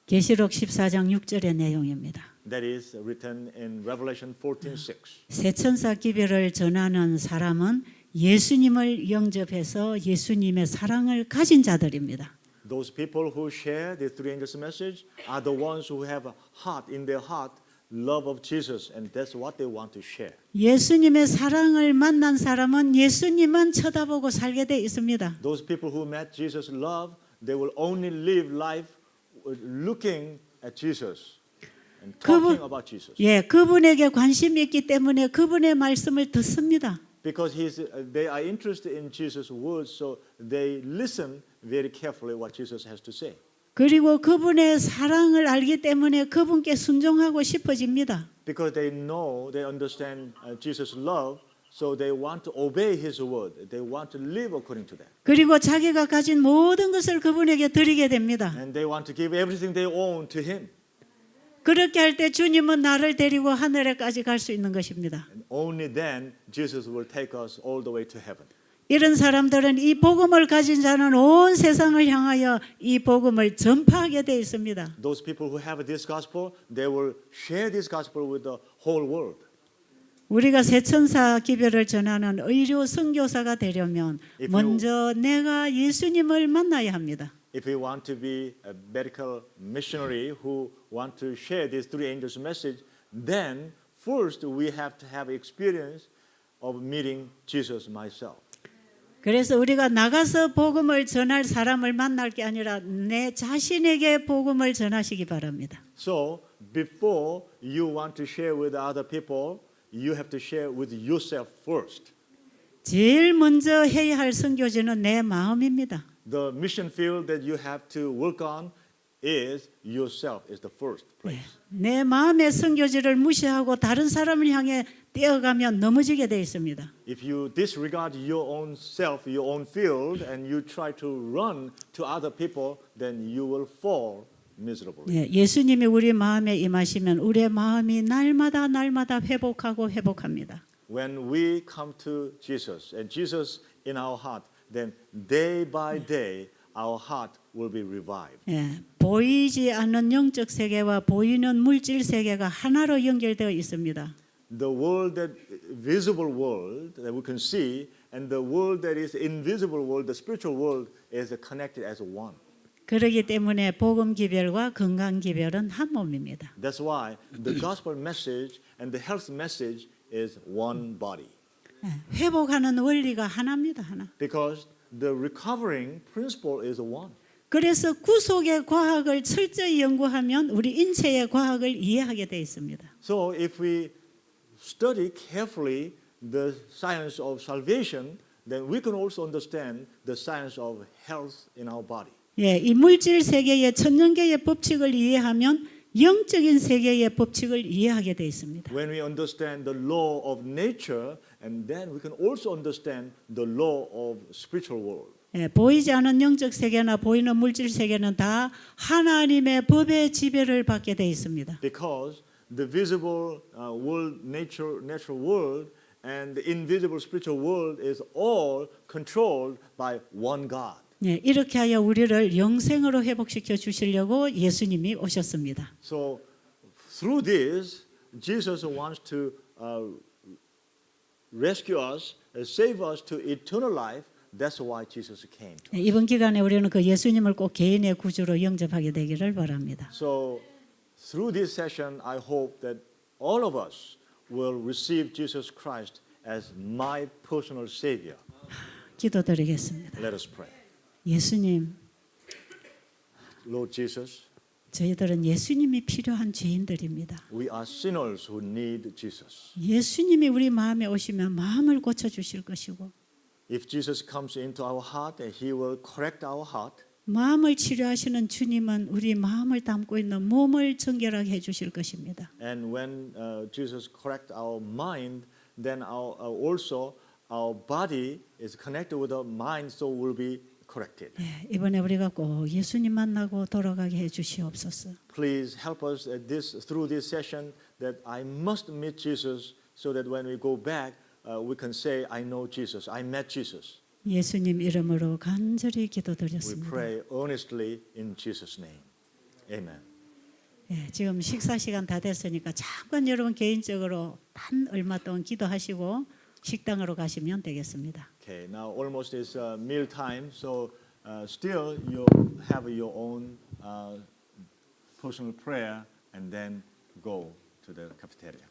계시록 14장 6절의 내용입니다. That is written in Revelation 14:6. 세천사 기별을 전하는 사람은 예수님을 영접해서 예수님의 사랑을 가진 자들입니다. Those people who share the three angels' message are the ones who have a heart in their heart, love of Jesus, and that's what they want to share. 예수님의 사랑을 만난 사람은 예수님만 쳐다보고 살게 돼 있습니다. Those people who met Jesus' love, they will only live life looking at Jesus and talking about Jesus. 예, 그분에게 관심이 있기 때문에 그분의 말씀을 듣습니다. Because they are interested in Jesus' words, so they listen very carefully what Jesus has to say. 그리고 그분의 사랑을 알기 때문에 그분께 순종하고 싶어집니다. Because they know, they understand Jesus' love, so they want to obey His word. They want to live according to that. 그리고 자기가 가진 모든 것을 그분에게 드리게 됩니다. And they want to give everything they own to Him. 그렇게 할 때 주님은 나를 데리고 하늘에까지 갈 수 있는 것입니다. And only then Jesus will take us all the way to heaven. 이런 사람들은 이 복음을 가진 자는 온 세상을 향하여 이 복음을 전파하게 돼 있습니다. Those people who have this gospel, they will share this gospel with the whole world. 우리가 세천사 기별을 전하는 의료 선교사가 되려면 먼저 내가 예수님을 만나야 합니다. If we want to be a medical missionary who want to share these three angels' message, then first we have to have experience of meeting Jesus myself. 그래서 우리가 나가서 복음을 전할 사람을 만날 게 아니라 내 자신에게 복음을 전하시기 바랍니다. So before you want to share with other people, you have to share with yourself first. 제일 먼저 해야 할 선교지는 내 마음입니다. The mission field that you have to work on is yourself, is the first place. 내 마음의 선교지를 무시하고 다른 사람을 향해 뛰어가면 넘어지게 돼 있습니다. If you disregard your own self, your own field, and you try to run to other people, then you will fall miserably. 예, 예수님이 우리 마음에 임하시면 우리의 마음이 날마다 회복하고 회복합니다. When we come to Jesus and Jesus in our heart, then day by day our heart will be revived. 예, 보이지 않는 영적 세계와 보이는 물질 세계가 하나로 연결되어 있습니다. The world that visible world that we can see and the world that is invisible world, the spiritual world is connected as one. 그렇기 때문에 복음 기별과 건강 기별은 한 몸입니다. That's why the gospel message and the health message is one body. 예, 회복하는 원리가 하나입니다. 하나. Because the recovering principle is one. 그래서 구속의 과학을 철저히 연구하면 우리 인체의 과학을 이해하게 돼 있습니다. So if we study carefully the science of salvation, then we can also understand the science of health in our body. 예, 이 물질 세계의 천년계의 법칙을 이해하면 영적인 세계의 법칙을 이해하게 돼 있습니다. When we understand the law of nature, and then we can also understand the law of spiritual world. 예, 보이지 않는 영적 세계나 보이는 물질 세계는 다 하나님의 법의 지배를 받게 돼 있습니다. Because the visible world, natural world, and the invisible spiritual world is all controlled by one God. 예, 이렇게 하여 우리를 영생으로 회복시켜 주시려고 예수님이 오셨습니다. So through this, Jesus wants to rescue us, save us to eternal life. That's why Jesus came. 예, 이번 기간에 우리는 그 예수님을 꼭 개인의 구주로 영접하게 되기를 바랍니다. So through this session, I hope that all of us will receive Jesus Christ as my personal Savior. 기도드리겠습니다. Let us pray. 예수님, Lord Jesus, 저희들은 예수님이 필요한 죄인들입니다. we are sinners who need Jesus. 예수님이 우리 마음에 오시면 마음을 고쳐 주실 것이고 If Jesus comes into our heart, He will correct our heart. 마음을 치료하시는 주님은 우리 마음을 담고 있는 몸을 정결하게 해 주실 것입니다. And when Jesus correct our mind, then also our body is connected with our mind, so will be corrected. 예, 이번에 우리가 꼭 예수님 만나고 돌아가게 해 주시옵소서. Please help us at through this session that I must meet Jesus, so that when we go back, we can say, I know Jesus, I met Jesus. 예수님 이름으로 간절히 We 기도드렸습니다. pray earnestly in Jesus' name. Amen. 예, 지금 식사 시간 다 됐으니까 잠깐 여러분 개인적으로 단 얼마 동안 기도하시고 식당으로 가시면 되겠습니다. Okay, now almost is meal time, so still you have your own personal prayer and then go to the cafeteria.